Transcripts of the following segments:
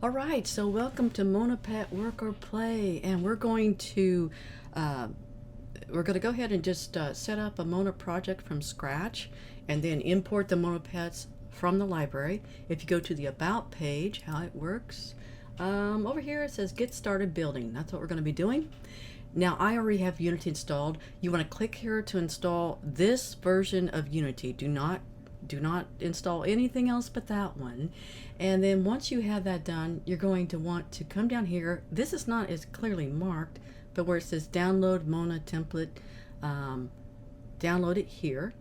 Alright, so welcome to Mona Pet Work or Play, and we're going to go ahead and just set up a Mona project from scratch and then import the Mona Pets from the library. If you go to the About page, how it works, over here it says Get Started Building. That's what we're going to be doing. Now I already have Unity installed. You want to click here to install this version of Unity. Do not install anything else but that one. And then once you have that done, you're going to want to come down here. This is not as clearly marked, but where it says download Mona template, download it here.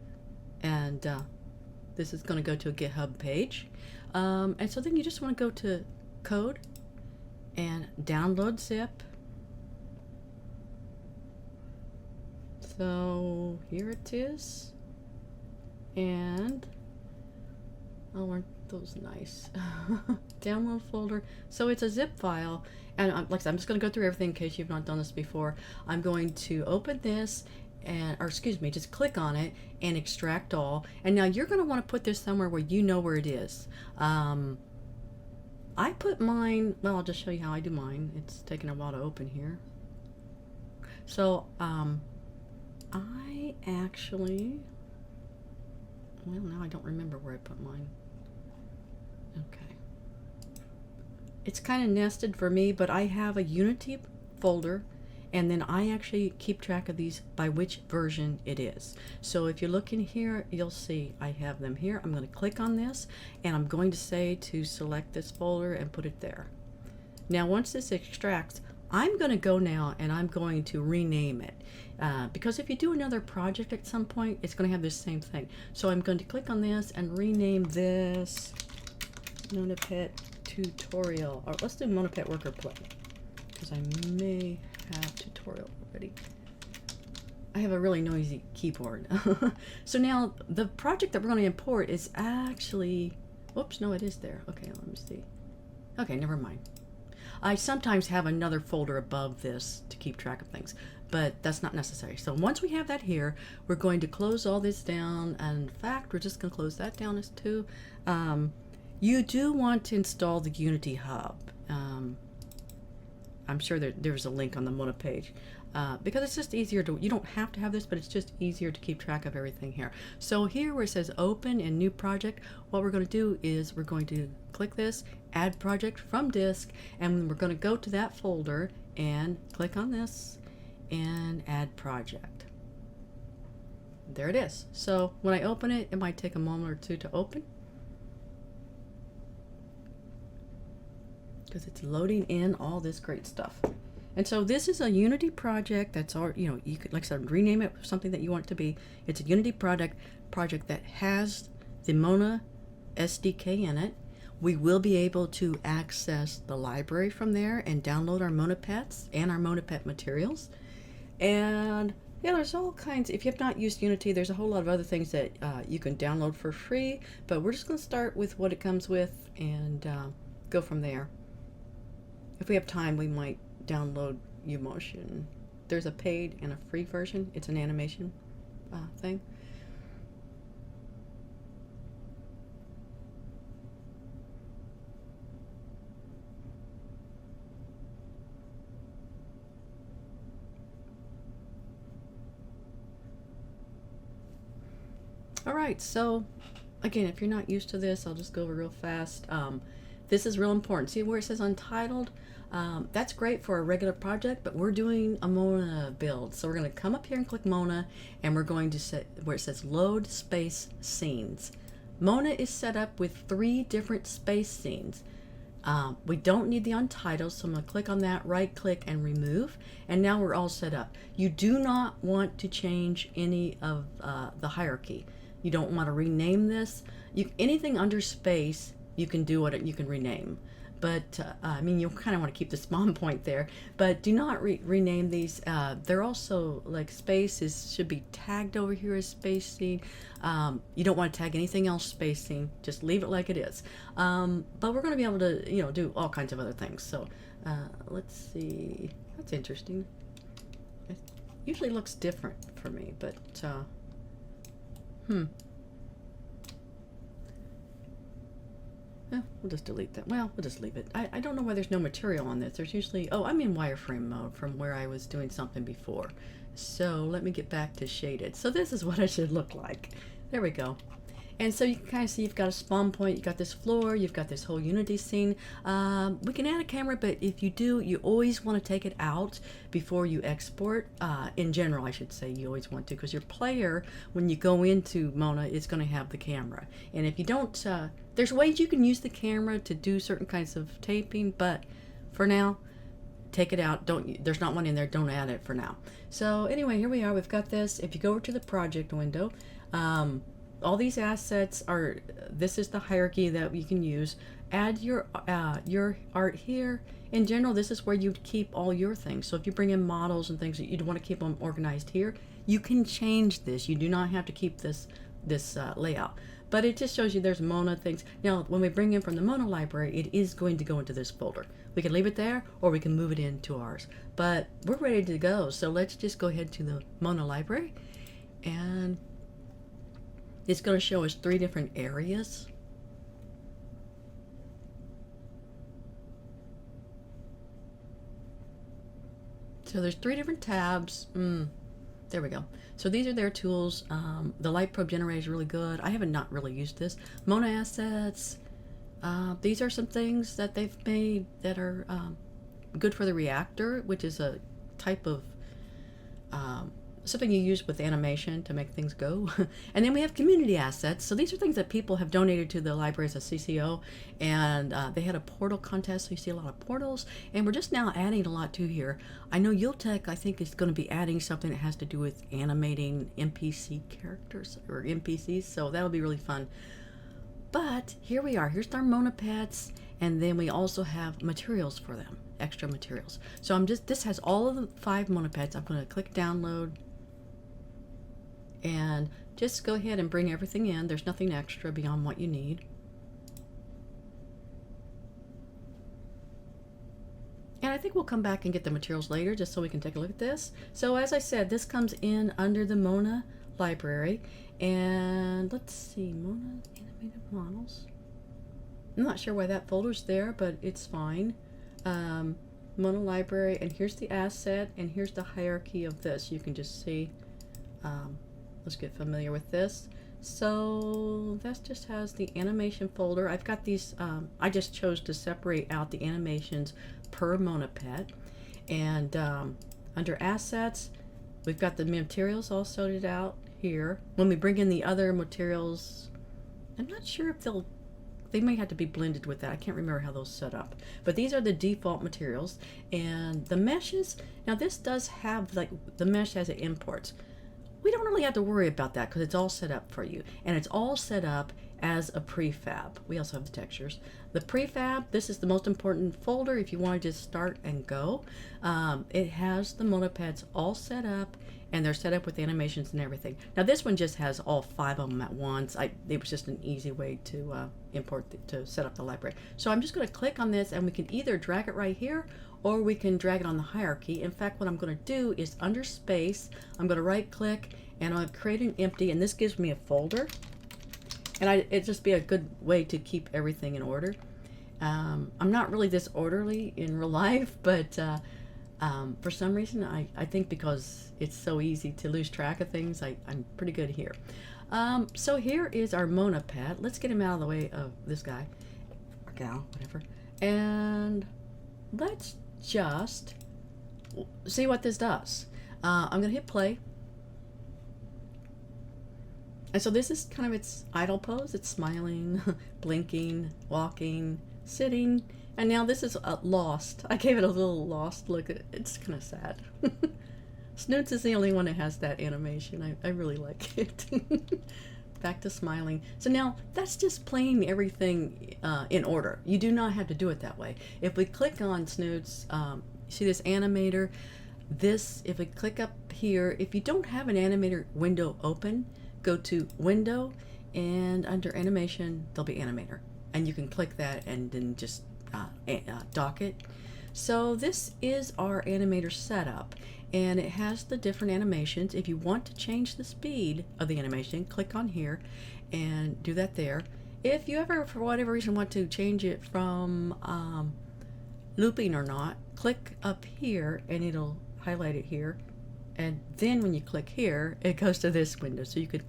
And this is going to go to a GitHub page. And so then you just want to go to code and download zip. So here it is. And oh, aren't those nice? Download folder. So it's a zip file, and like I said, I'm just going to go through everything in case you've not done this before. I'm going to open this, and just click on it and extract all. And now you're going to want to put this somewhere where you know where it is. I put mine. Well, I'll just show you how I do mine. It's taking a while to open here. So I actually. Well, now I don't remember where I put mine. Okay. It's kind of nested for me, but I have a Unity folder, and then I actually keep track of these by which version it is. So if you look in here, you'll see I have them here. I'm going to click on this, and I'm going to say to select this folder and put it there. Now, once this extracts, I'm going to go now and I'm going to rename it. Because if you do another project at some point, it's going to have this same thing. So I'm going to click on this and rename this Mona Pet Tutorial. Or let's do Mona Pet Work or Play, because I may have tutorial already. I have a really noisy keyboard. So now the project that we're going to import is actually, whoops, no, it is there. Okay, let me see. Okay, never mind. I sometimes have another folder above this to keep track of things, but that's not necessary. So once we have that here, we're going to close all this down. And in fact, we're just going to close that down as too. You do want to install the Unity Hub. I'm sure there's a link on the Mona page, because it's just easier to, you don't have to have this, but it's just easier to keep track of everything here. So here where it says open and new project, what we're going to do is we're going to click this, add project from disk, and we're going to go to that folder and click on this and add project. There it is. So when I open it, it might take a moment or two to open, because it's loading in all this great stuff. And so this is a Unity project that's already, you could, like I said, rename it something that you want it to be. It's a Unity project that has the Mona SDK in it. We will be able to access the library from there and download our Mona Pets and our Mona Pet materials. And yeah, there's all kinds. If you have not used Unity, there's a whole lot of other things that you can download for free. But we're just going to start with what it comes with and go from there. If we have time, we might download Umotion. There's a paid and a free version. It's an animation thing. All right, so again, if you're not used to this, I'll just go over real fast. This is real important. See where it says untitled? That's great for a regular project, but we're doing a Mona build. So we're going to come up here and click Mona, and we're going to set where it says load space scenes. Mona is set up with 3 different space scenes. We don't need the untitled, so I'm going to click on that, right click and remove, and now we're all set up. You do not want to change any of the hierarchy. You don't want to rename this. Anything under space, you can do what you can rename. But I mean, you kind of want to keep the spawn point there, but do not rename these. They're also like spaces should be tagged over here as space scene. You don't want to tag anything else space scene. Just leave it like it is. But we're going to be able to, do all kinds of other things. So let's see. That's interesting. It usually looks different for me, but We'll just delete that. Well, we'll just leave it. I don't know why there's no material on this. There's usually, oh, I'm in wireframe mode from where I was doing something before. So let me get back to shaded. So this is what it should look like. There we go. And so you can kind of see you've got a spawn point, you've got this floor, you've got this whole Unity scene. We can add a camera, but if you do, you always want to take it out before you export. In general, I should say, you always want to, because your player, when you go into Mona, is going to have the camera. And if you don't, there's ways you can use the camera to do certain kinds of taping, but for now, take it out. There's not one in there, don't add it for now. So anyway, here we are, we've got this. If you go over to the project window, all these assets are, this is the hierarchy that you can use. Add your art here. In general, this is where you'd keep all your things. So if you bring in models and things that you'd want to keep them organized here, you can change this. You do not have to keep this layout. But it just shows you there's Mona things. Now, when we bring in from the Mona library, it is going to go into this folder. We can leave it there, or we can move it into ours. But we're ready to go. So let's just go ahead to the Mona library, and it's going to show us 3 different areas. So there's 3 different tabs. There we go. So these are their tools. The light probe generator is really good. I haven't not really used this. Mona assets. These are some things that they've made that are good for the reactor, which is a type of something you use with animation to make things go. And then we have community assets. So these are things that people have donated to the library as a CCO, and they had a portal contest, so you see a lot of portals, and we're just now adding a lot to here. I know Yultech, I think, is going to be adding something that has to do with animating NPC characters, or NPCs, so that'll be really fun. But here we are, here's our Mona pets, and then we also have materials for them, extra materials. So this has all of the 5 Mona pets. I'm going to click download, and just go ahead and bring everything in. There's nothing extra beyond what you need. And I think we'll come back and get the materials later just so we can take a look at this. So as I said, this comes in under the Mona library. And let's see, Mona animated models. I'm not sure why that folder's there, but it's fine. Mona library, and here's the asset, and here's the hierarchy of this. You can just see. Let's get familiar with this. So that just has the animation folder. I've got these, I just chose to separate out the animations per Mona pet. And under assets, we've got the materials all sorted out here. When we bring in the other materials, I'm not sure if they may have to be blended with that. I can't remember how those set up. But these are the default materials. And the meshes, now this does have, like, the mesh has it imports. We don't really have to worry about that because it's all set up for you. And it's all set up as a prefab. We also have the textures. The prefab, this is the most important folder if you want to just start and go. It has the Mona pets all set up, and they're set up with animations and everything. Now this one just has all 5 of them at once. It was just an easy way to to set up the library. So I'm just going to click on this, and we can either drag it right here, or we can drag it on the hierarchy. In fact, what I'm going to do is under space, I'm going to right click, and I'll create an empty, and this gives me a folder. And it'd just be a good way to keep everything in order. I'm not really this orderly in real life, but for some reason, I think because it's so easy to lose track of things, I'm pretty good here. So here is our Mona pet. Let's get him out of the way of this guy, or gal, whatever. And let's just see what this does. I'm going to hit play. And so this is kind of its idle pose. It's smiling, blinking, walking, sitting. And now this is lost. I gave it a little lost look. It's kind of sad. Snoots is the only one that has that animation. I really like it. Back to smiling. So now that's just playing everything in order. You do not have to do it that way. If we click on Snoots, see this animator? If we click up here, if you don't have an animator window open, go to Window, and under Animation, there'll be Animator. And you can click that and then just dock it. So this is our animator setup, and it has the different animations. If you want to change the speed of the animation, click on here and do that there. if you ever, for whatever reason, want to change it from looping or not, click up here and it'll highlight it here. And then when you click here, it goes to this window. So you could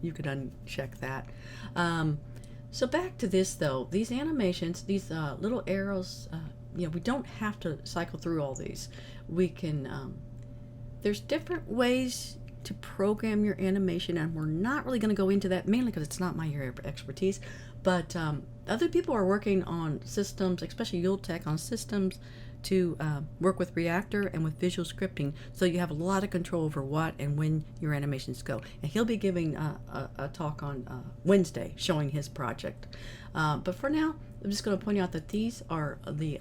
uncheck that. So back to this though, these animations, these little arrows, you know, we don't have to cycle through all these. We can, there's different ways to program your animation, and we're not really going to go into that mainly because it's not my area of expertise, but other people are working on systems, especially Yultech, on systems to work with Reactor and with visual scripting, so you have a lot of control over what and when your animations go. And he'll be giving a talk on Wednesday showing his project. But for now, I'm just going to point out that these are the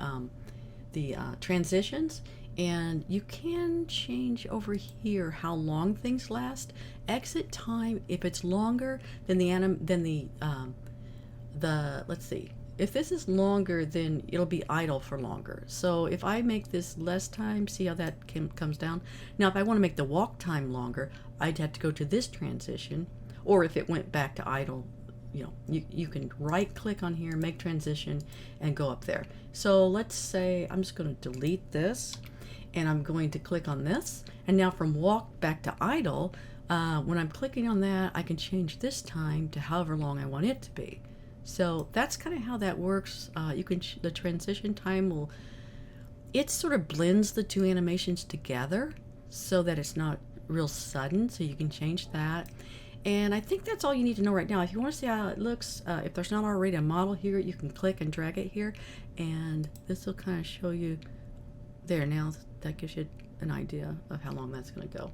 transitions, and you can change over here how long things last. Exit time, if it's longer than the let's see. If this is longer, then it'll be idle for longer. So if I make this less time, see how that comes down? Now, if I want to make the walk time longer, I'd have to go to this transition, or if it went back to idle, you know, you can right click on here, make transition, and go up there. So let's say I'm just going to delete this, and I'm going to click on this. And now from walk back to idle, when I'm clicking on that, I can change this time to however long I want it to be. So that's kind of how that works. You can the transition time will, it sort of blends the two animations together so that it's not real sudden, so you can change that. And I think that's all you need to know right now. If you want to see how it looks, if there's not already a model here, you can click and drag it here, and this will kind of show you there. Now that gives you an idea of how long that's going to go.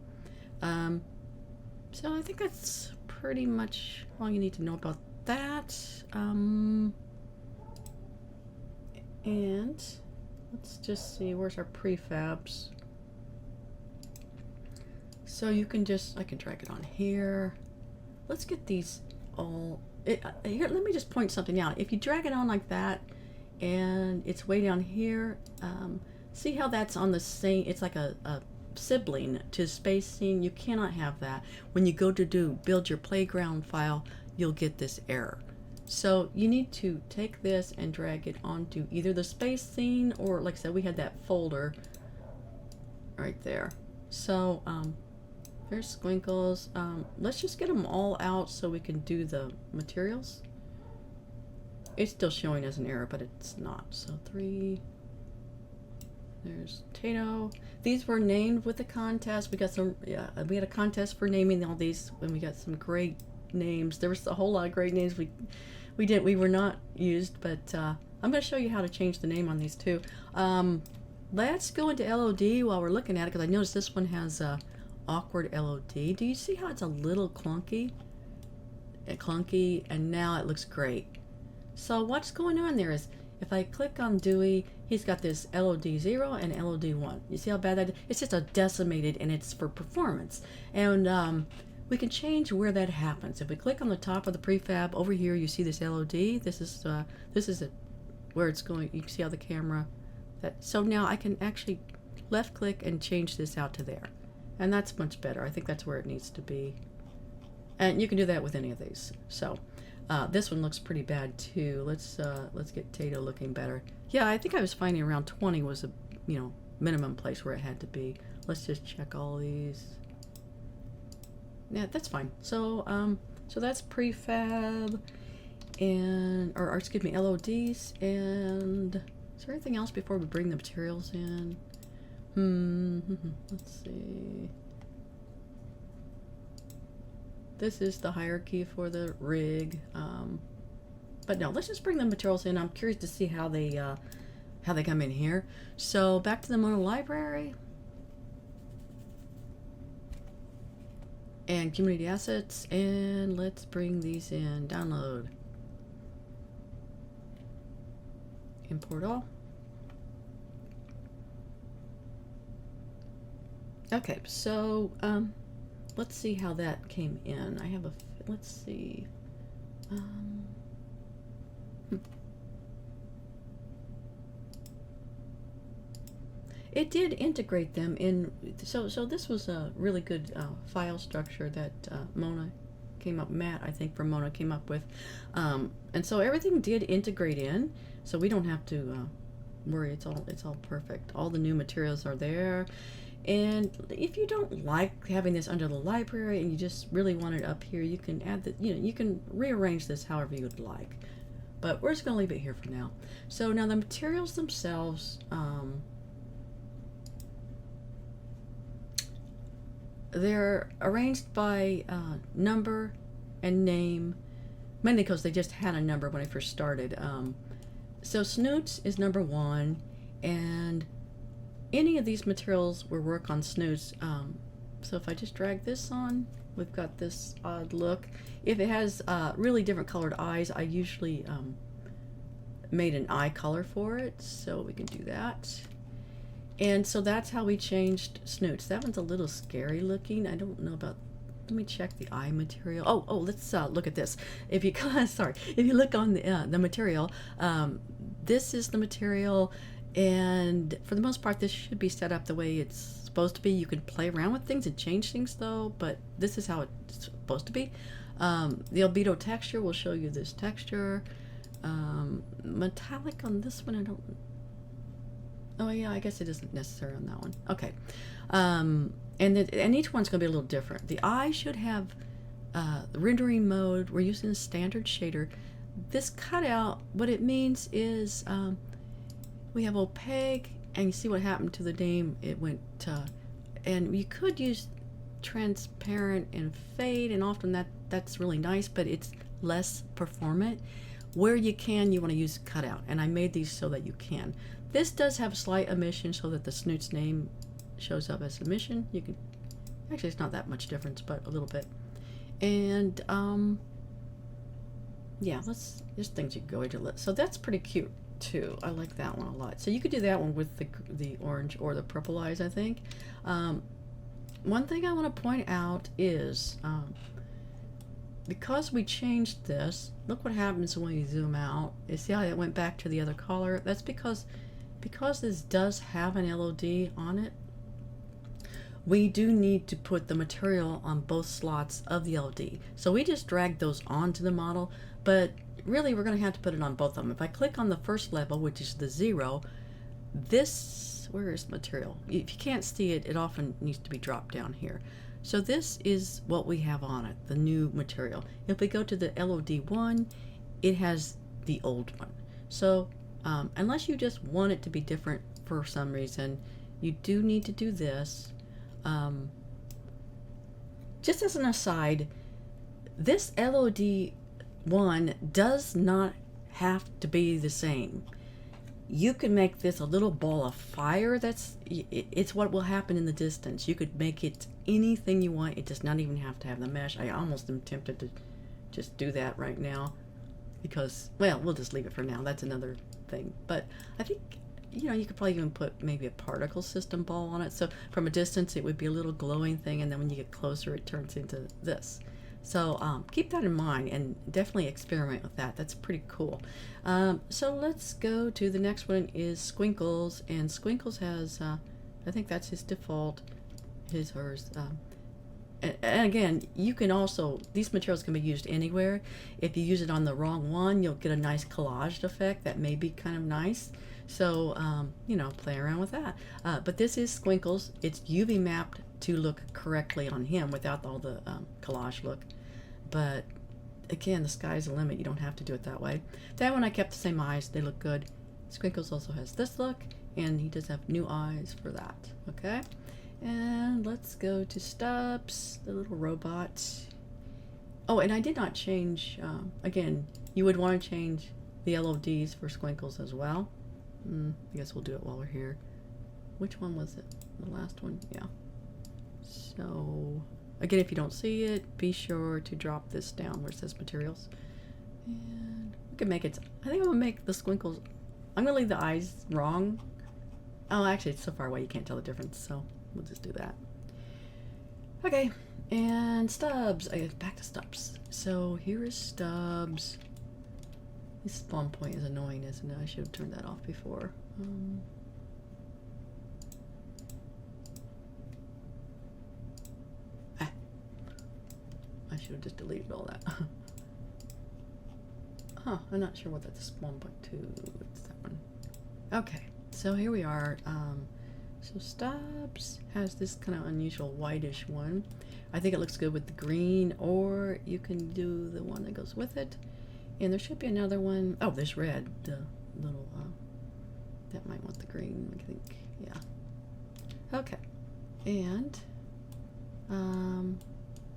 So I think that's pretty much all you need to know about that. And let's just see, where's our prefabs? So you can just, I can drag it on here. Let's get these all, here, let me just point something out. If you drag it on like that and it's way down here, see how that's on the same, it's like a sibling to Space Scene. You cannot have that. When you go to build your playground file, you'll get this error. So you need to take this and drag it onto either the Space Scene, or like I said, we had that folder right there. So there's squinkles. Let's just get them all out so we can do the materials. It's still showing as an error, but it's not. So 3. There's Tato. These were named with the contest. We got some, yeah, we had a contest for naming all these, and we got some great names. There was a whole lot of great names we were not used, but I'm going to show you how to change the name on these too. Let's go into LOD while we're looking at it, because I noticed this one has awkward LOD. Do you see how it's a little clunky? And now it looks great. So what's going on there is, if I click on Dewey, he's got this LOD 0 and LOD 1. You see how bad that is? It's just a decimated, and it's for performance. And we can change where that happens. If we click on the top of the prefab over here, you see this LOD. This is where it's going. You can see how the camera. So now I can actually left click and change this out to there, and that's much better. I think that's where it needs to be. And you can do that with any of these. So. This one looks pretty bad too. Let's get Tato looking better. Yeah, I think I was finding around 20 was a minimum place where it had to be. Let's just check all these. Yeah, that's fine. So so that's prefab and or excuse me, LODs. And is there anything else before we bring the materials in? Let's see. This is the hierarchy for the rig, but no, let's just bring the materials in. I'm curious to see how they come in here. So back to the Mona library and community assets, and let's bring these in. Download, import all. Okay, so let's see how that came in. I have a, let's see. It did integrate them in, so this was a really good file structure that Mona came up, Matt, I think from Mona came up with. And so everything did integrate in, so we don't have to worry. It's all perfect. All the new materials are there. And if you don't like having this under the library and you just really want it up here, you can add the, you can rearrange this however you would like. But we're just going to leave it here for now. So now the materials themselves, they're arranged by number and name, mainly because they just had a number when I first started. So snoots is number 1, and any of these materials will work on snoots. So if I just drag this on, we've got this odd look. If it has really different colored eyes, I usually made an eye color for it, so we can do that. And so that's how we changed snoots. That one's a little scary looking. I don't know about, let me check the eye material. Oh, let's look at this. If you sorry, if you look on the material, this is the material, and for the most part this should be set up the way it's supposed to be. You can play around with things and change things though, but this is how it's supposed to be. The albedo texture will show you this texture. Metallic on this one, I don't, oh yeah, I guess it isn't necessary on that one. Okay. And each one's going to be a little different. The eye should have the rendering mode. We're using a standard shader. This cutout, what it means is we have opaque, and you see what happened to the name. It went to, and you could use transparent and fade, and often that's really nice, but it's less performant. Where you can, you want to use cutout, and I made these so that you can. This does have slight emission so that the snoot's name shows up as emission. You can, actually it's not that much difference, but a little bit. And yeah, there's things you can go into. So that's pretty cute too. I like that one a lot. So you could do that one with the orange or the purple eyes, I think. One thing I want to point out is because we changed this, look what happens when you zoom out. You see how it went back to the other color? That's because this does have an LOD on it. We do need to put the material on both slots of the LOD. So we just dragged those onto the model, but really we're going to have to put it on both of them. If I click on the first level, which is the 0, this, where is material? If you can't see it, it often needs to be dropped down here. So this is what we have on it, the new material. If we go to the LOD1, it has the old one. So unless you just want it to be different for some reason, you do need to do this. Just as an aside, this LOD1 does not have to be the same. You can make this a little ball of fire. It's what will happen in the distance. You could make it anything you want. It does not even have to have the mesh. I almost am tempted to just do that right now because, well, we'll just leave it for now. That's another thing. But I think, you could probably even put maybe a particle system ball on it. So from a distance, it would be a little glowing thing, and then when you get closer, it turns into this. So keep that in mind and definitely experiment with that. That's pretty cool. So let's go to the next one is Squinkles, and Squinkles has, I think that's his default, hers. And again, you can also, these materials can be used anywhere. If you use it on the wrong one, you'll get a nice collaged effect that may be kind of nice. So, play around with that. But this is Squinkles. It's UV mapped to look correctly on him without all the collage look. But again, the sky's the limit. You don't have to do it that way. That one I kept the same eyes. They look good. Squinkles also has this look, and he does have new eyes for that. Okay, and let's go to Stubbs, the little robot. Oh, and I did not change. Again, you would want to change the LODs for Squinkles as well. I guess we'll do it while we're here. Which one was it? The last one? Yeah. So, again, if you don't see it, be sure to drop this down where it says materials. And we can make it, I think I'm going to make the Squinkles, I'm going to leave the eyes wrong. Oh, actually, it's so far away you can't tell the difference, so we'll just do that. Okay, and Stubbs. Back to Stubbs. So here is Stubbs. This spawn point is annoying, isn't it? I should have turned that off before. I should have just deleted all that. Huh, I'm not sure what that's 1.2. It's that one. Okay, so here we are. So Stubbs has this kind of unusual whitish one. I think it looks good with the green, or you can do the one that goes with it. And there should be another one. Oh, there's red. The little, that might want the green, I think. Yeah. Okay. And,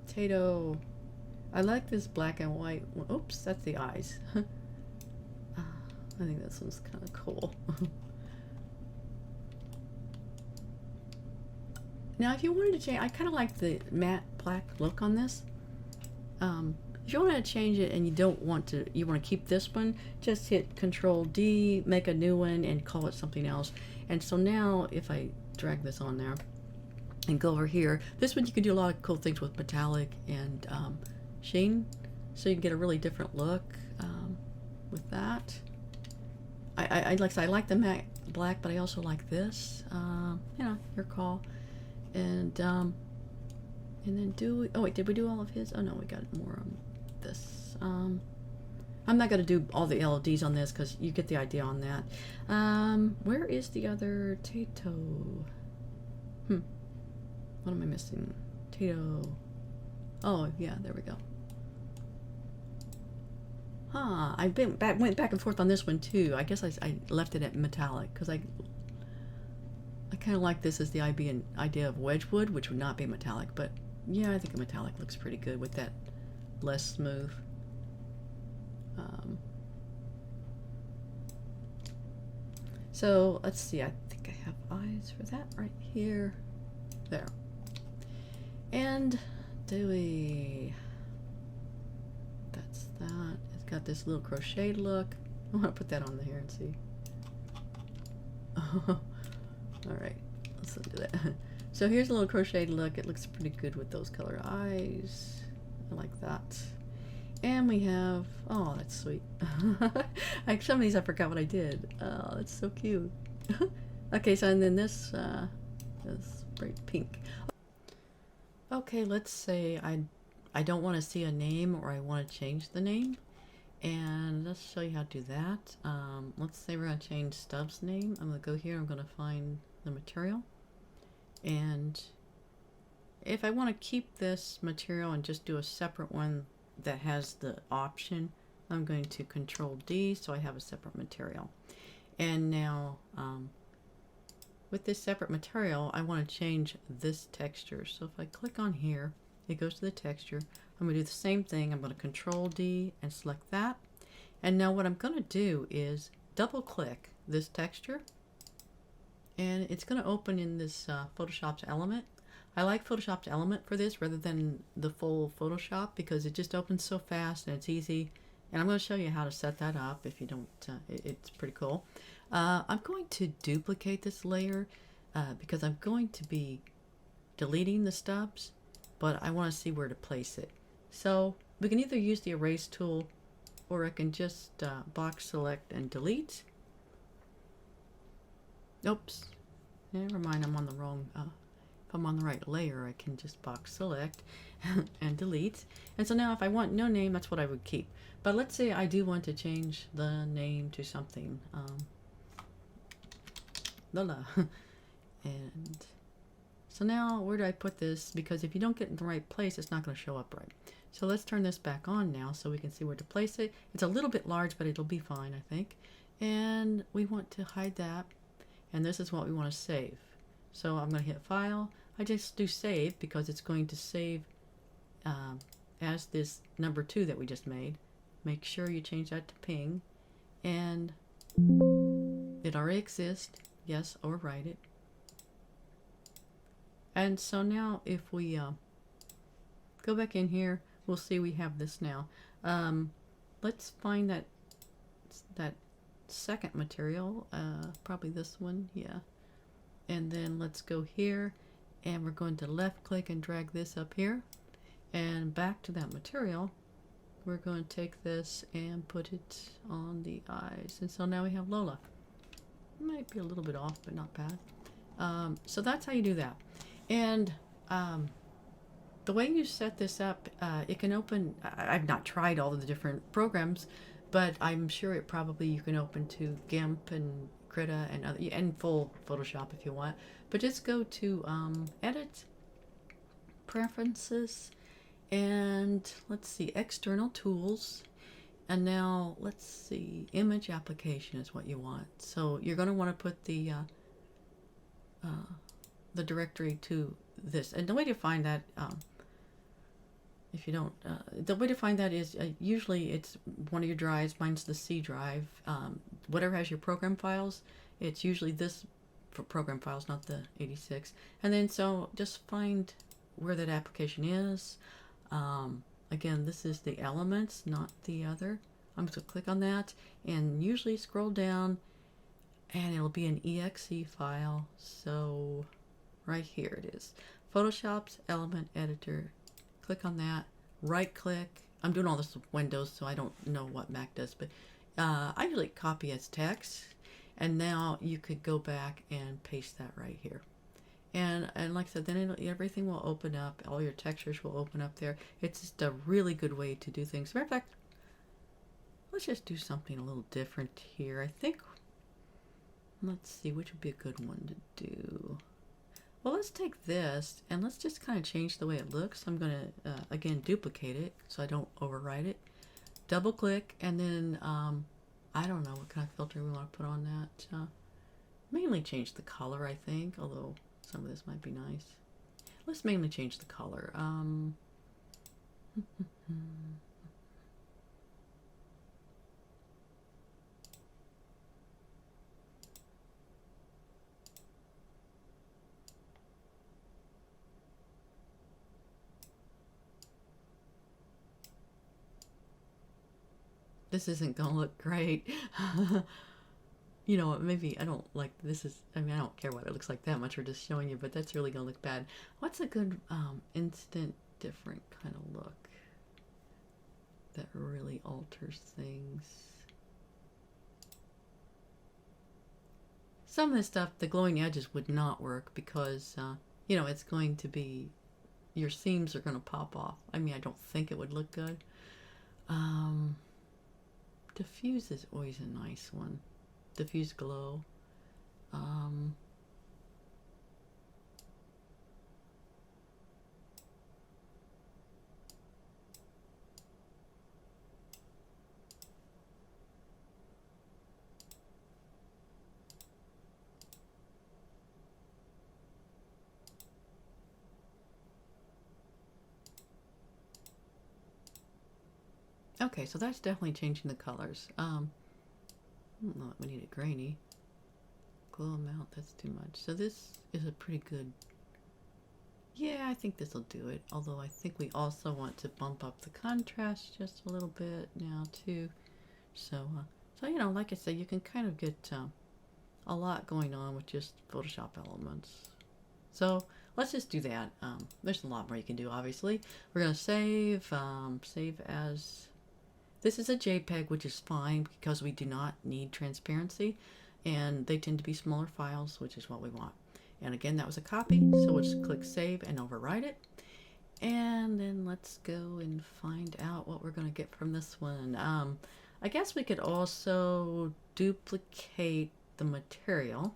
potato. I like this black and white one. Oops, that's the eyes. I think this one's kind of cool. Now, if you wanted to change, I kind of like the matte black look on this. If you want to change it and you don't want to, you want to keep this one, just hit Control D, make a new one, and call it something else. And so now, if I drag this on there and go over here, this one you can do a lot of cool things with metallic and sheen, so you can get a really different look with that. I like the matte black, but I also like this. You know, your call. And then oh wait, did we do all of his? Oh no, we got more on this. I'm not going to do all the LEDs on this because you get the idea on that. Where is the other Tato? What am I missing? Tato. Oh yeah, there we go. Huh, went back and forth on this one too. I guess I left it at metallic because I kind of like this as the idea of Wedgwood, which would not be metallic, but yeah, I think a metallic looks pretty good with that less smooth. So let's see, I think I have eyes for that right here. There. And Dewey. That's that. It's got this little crocheted look. I want to put that on here and see. Alright, let's do that. So here's a little crocheted look. It looks pretty good with those color eyes. I like that. And we have, oh, that's sweet. Like some of these I forgot what I did. Oh, that's so cute. Okay, so and then this is bright pink. Okay, let's say I don't want to see a name, or I want to change the name. And let's show you how to do that. Let's say we're going to change Stubbs' name. I'm going to go here. I'm going to find the material. And if I want to keep this material and just do a separate one that has the option, I'm going to Control D so I have a separate material. And now with this separate material, I want to change this texture. So if I click on here, it goes to the texture. I'm going to do the same thing. I'm going to Control D and select that. And now what I'm going to do is double click this texture, and it's going to open in this Photoshop's element. I like Photoshop's element for this rather than the full Photoshop because it just opens so fast and it's easy. And I'm going to show you how to set that up if you don't, it's pretty cool. I'm going to duplicate this layer because I'm going to be deleting the stubs, but I want to see where to place it. So we can either use the erase tool, or I can just box select and delete. Oops, never mind, I'm on the wrong, if I'm on the right layer, I can just box select and delete. And so now if I want no name, that's what I would keep. But let's say I do want to change the name to something, Lola. And so now where do I put this? Because if you don't get in the right place, it's not going to show up right. So let's turn this back on now so we can see where to place it. It's a little bit large, but it'll be fine, I think. And we want to hide that. And this is what we want to save. So I'm going to hit File. I just do Save because it's going to save as this number 2 that we just made. Make sure you change that to ping. And it already exists. Yes, overwrite it. And so now if we go back in here, we'll see we have this now. Let's find that second material, probably this one, yeah. And then let's go here, and we're going to left click and drag this up here. And back to that material, we're going to take this and put it on the eyes. And so now we have Lola. Might be a little bit off, but not bad. So that's how you do that. And the way you set this up, it can open. I've not tried all of the different programs, but I'm sure it probably you can open to GIMP and Krita and other and full Photoshop if you want. But just go to Edit, Preferences, and let's see, External Tools. And now let's see, Image Application is what you want. So you're going to want to put the directory to this. And the way to find that, if you don't, the way to find that is usually it's one of your drives. Mine's the C drive. Whatever has your program files, it's usually this for program files, not the 86. And then so just find where that application is. Again, this is the elements, not the other. I'm going to click on that and usually scroll down and it'll be an exe file. So right here it is. Photoshop's element editor. Click on that, right click. I'm doing all this with Windows, so I don't know what Mac does, but I usually copy as text. And now you could go back and paste that right here. And like I said, then everything will open up. All your textures will open up there. It's just a really good way to do things. As a matter of fact, let's just do something a little different here. I think, let's see, which would be a good one to do. Well, let's take this and let's just kind of change the way it looks. I'm going to, again, duplicate it so I don't overwrite it. Double click and then, I don't know what kind of filter we want to put on that. Mainly change the color, I think, although some of this might be nice. Let's mainly change the color. This isn't gonna look great. You know what, maybe I don't like this is, I mean, I don't care what it looks like that much, we're just showing you, but that's really gonna look bad. What's a good instant different kind of look that really alters things? Some of this stuff, the glowing edges would not work because, you know, it's going to be, your seams are going to pop off. I mean, I don't think it would look good. Diffuse is always a nice one. Diffuse glow. Okay, so that's definitely changing the colors. No, we need it grainy. Glow amount, that's too much. So this is a pretty good, yeah, I think this will do it. Although I think we also want to bump up the contrast just a little bit now too. So, so you know, like I said, you can kind of get a lot going on with just Photoshop elements. So let's just do that. There's a lot more you can do, obviously. We're going to save, save as, this is a JPEG, which is fine because we do not need transparency. And they tend to be smaller files, which is what we want. And again, that was a copy. So we'll just click save and overwrite it. And then let's go and find out what we're going to get from this one. I guess we could also duplicate the material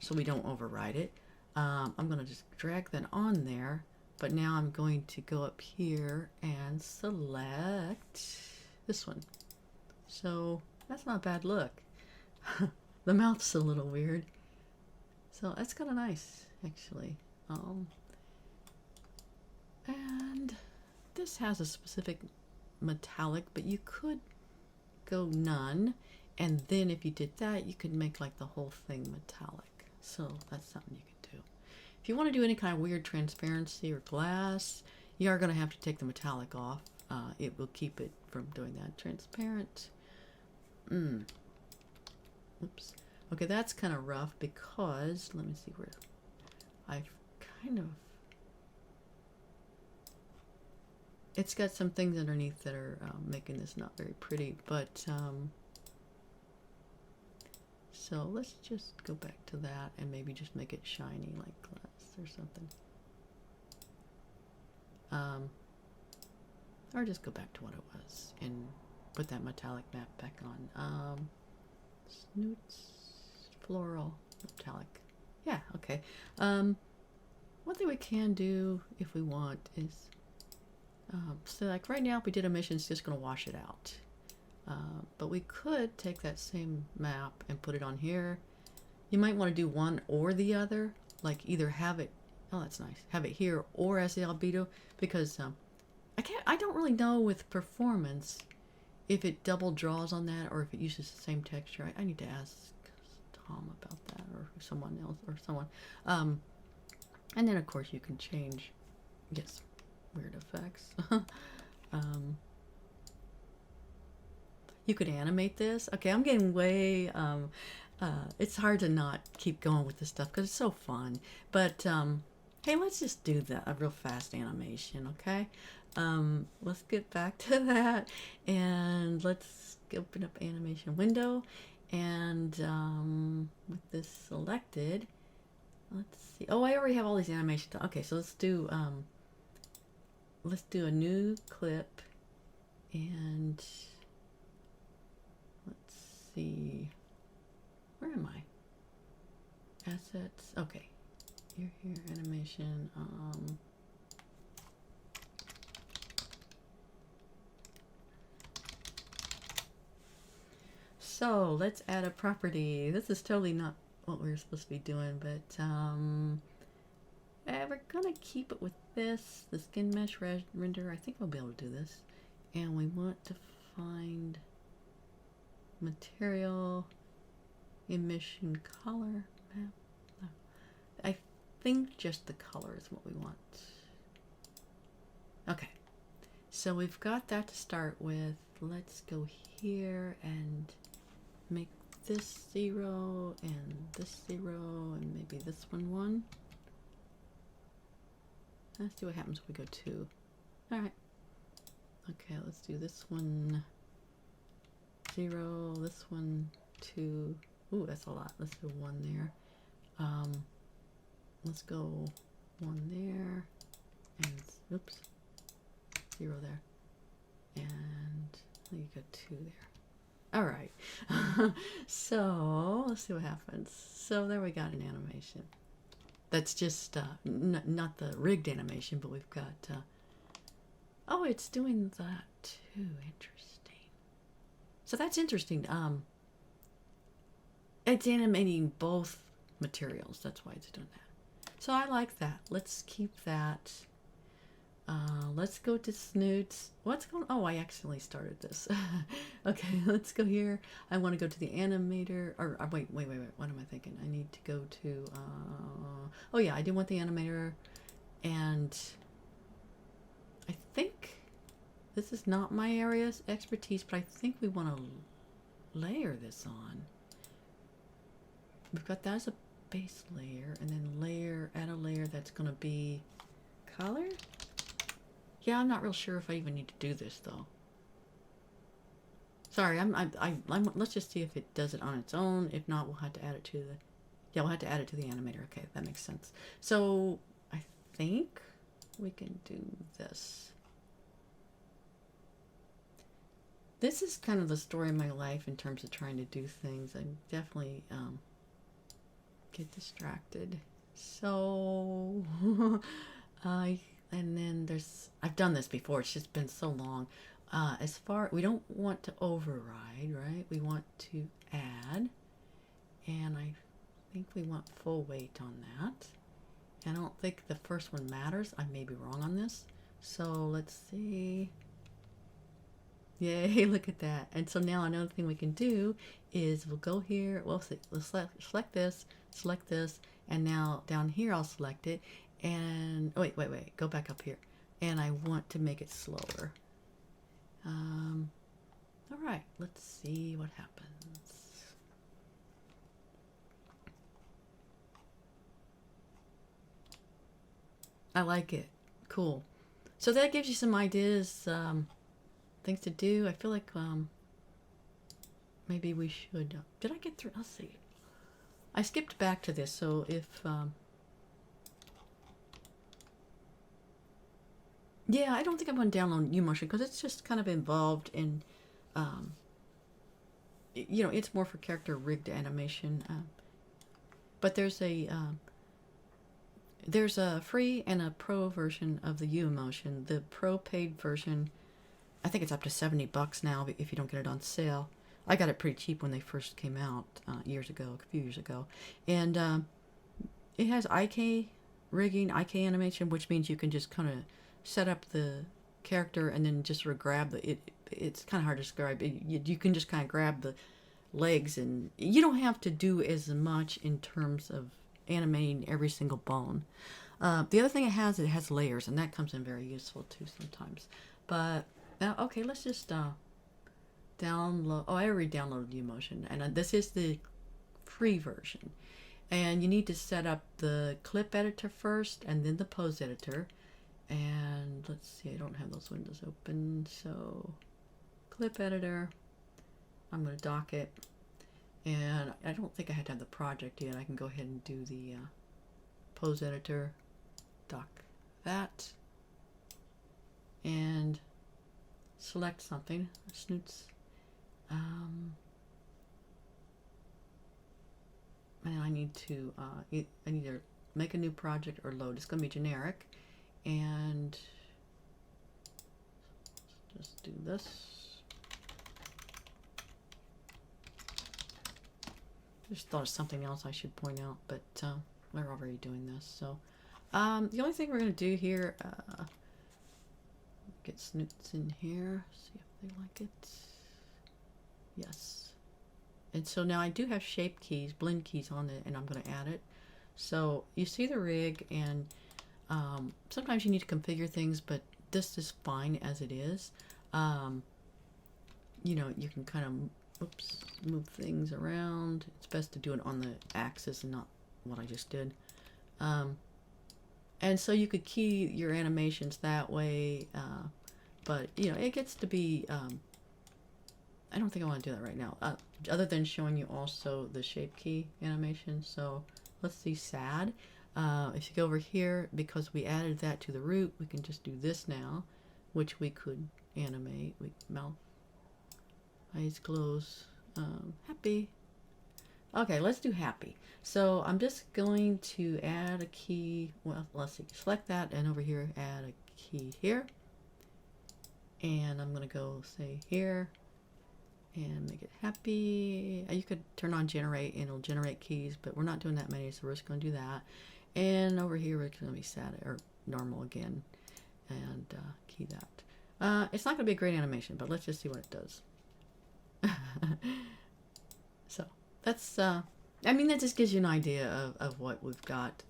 so we don't overwrite it. I'm going to just drag that on there, but now I'm going to go up here and select this one. So that's not a bad look. The mouth's a little weird. So that's kind of nice, actually. And this has a specific metallic, but you could go none. And then if you did that, you could make like the whole thing metallic. So that's something you could do. If you want to do any kind of weird transparency or glass, you are going to have to take the metallic off. It will keep it from doing that. Transparent. Oops. Okay, that's kind of rough because, let me see where I've kind of, it's got some things underneath that are making this not very pretty, but so let's just go back to that and maybe just make it shiny like glass or something. Or just go back to what it was and put that metallic map back on. Snoots, floral, metallic. Yeah, okay. One thing we can do if we want is, so like right now if we did a mission, it's just going to wash it out. But we could take that same map and put it on here. You might want to do one or the other, like either have it, oh that's nice, have it here or as the albedo, because I don't really know with performance if it double draws on that or if it uses the same texture. I need to ask Tom about that, or someone else, or someone. And then of course you can change, yes, weird effects. You could animate this. Okay, I'm getting way, it's hard to not keep going with this stuff because it's so fun. But hey, let's just do a real fast animation, okay? Let's get back to that, and let's open up animation window, and with this selected, let's see. Oh, I already have all these animations. Okay, so let's do a new clip, and let's see. Where am I? Assets. Okay, you're here. Animation. So let's add a property. This is totally not what we were supposed to be doing, but we're gonna keep it with this, the skin mesh render. I think we'll be able to do this. And we want to find material, emission color map. No. I think just the color is what we want. Okay, so we've got that to start with. Let's go here and make this 0 and this 0 and maybe this one 1. Let's see what happens if we go 2. All right. Okay, let's do this one 0, this one 2. Ooh, that's a lot. Let's do 1 there. Let's go 1 there, and oops, 0 there, and you got 2 there. All right. So let's see what happens. So there we got an animation. That's just not the rigged animation, but we've got. Oh, it's doing that too. Interesting. So that's interesting. It's animating both materials. That's why it's doing that. So I like that. Let's keep that. Let's go to Snoots. What's going on? Oh, I accidentally started this. Okay, let's go here. I want to go to the animator. Or wait. What am I thinking? I need to go to... oh, yeah, I do want the animator. And I think this is not my area's expertise, but I think we want to layer this on. We've got that as a base layer, and then add a layer that's going to be color. Yeah, I'm not real sure if I even need to do this though. Sorry, let's just see if it does it on its own. If not, we'll have to add it to the, yeah, we'll have to add it to the animator. Okay, that makes sense. So I think we can do this. This is kind of the story of my life in terms of trying to do things. I definitely get distracted. So and then I've done this before, it's just been so long. We don't want to override, right? We want to add, and I think we want full weight on that. And I don't think the first one matters. I may be wrong on this. So let's see. Yay, look at that. And so now another thing we can do is we'll go here, we'll select this, and now down here I'll select it. And oh, wait, go back up here, and I want to make it slower. All right, let's see what happens. I like it. Cool. So that gives you some ideas, things to do. I feel like maybe we should. Did I get through? Let's see. I skipped back to this, so if Yeah, I don't think I'm going to download UMotion because it's just kind of involved in, um, you know, it's more for character rigged animation. But there's a free and a pro version of the UMotion. The pro paid version, I think it's up to $70 now if you don't get it on sale. I got it pretty cheap when they first came out years ago, a few years ago, and it has IK rigging, IK animation, which means you can just kind of set up the character and then just sort of grab the it. It's kind of hard to describe. You can just kind of grab the legs, and you don't have to do as much in terms of animating every single bone. The other thing it has layers, and that comes in very useful too sometimes. But okay, let's just download. Oh, I already downloaded UMotion, and this is the free version. And you need to set up the clip editor first, and then the pose editor. And let's see, I don't have those windows open, so clip editor. I'm going to dock it, and I don't think I had to have the project yet. I can go ahead and do the pose editor, dock that, and select something. Snoots. And I need to either make a new project or load. It's going to be generic, and just do this. Just thought of something else I should point out, but we're already doing this. So the only thing we're going to do here, get Snoots in here, see if they like it. Yes. And so now I do have shape keys, blend keys on it, and I'm going to add it. So you see the rig, and sometimes you need to configure things, but this is fine as it is. You know, you can kind of move things around. It's best to do it on the axis and not what I just did. And so you could key your animations that way, but you know, it gets to be, I don't think I want to do that right now, other than showing you also the shape key animation. So let's see sad. If you go over here, because we added that to the root, we can just do this now, which we could animate. Mouth, eyes closed, happy. Okay, let's do happy. So I'm just going to add a key. Well, let's see, select that, and over here add a key here, and I'm going to go say here and make it happy. You could turn on generate and it'll generate keys, but we're not doing that many, so we're just going to do that. And over here we're going to be sad or normal again, and key that. It's not going to be a great animation, but let's just see what it does. So that's I mean, that just gives you an idea of what we've got.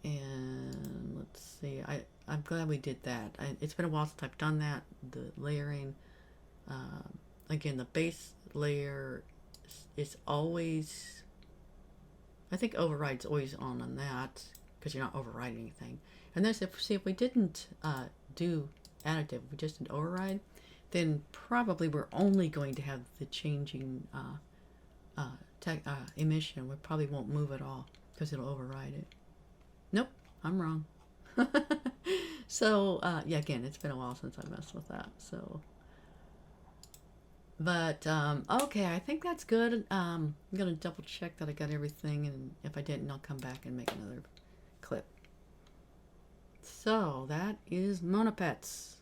And let's see, I'm glad we did that. It's been a while since I've done that. The layering, again, the base layer is always, I think override's always on that, because you're not overriding anything. And then if we didn't do additive, we just did override, then probably we're only going to have the changing emission. We probably won't move at all because it'll override it. Nope, I'm wrong. So yeah, again, it's been a while since I messed with that. So, but okay, I think that's good. I'm gonna double check that I got everything, and if I didn't, I'll come back and make another clip. So that is MonaPets.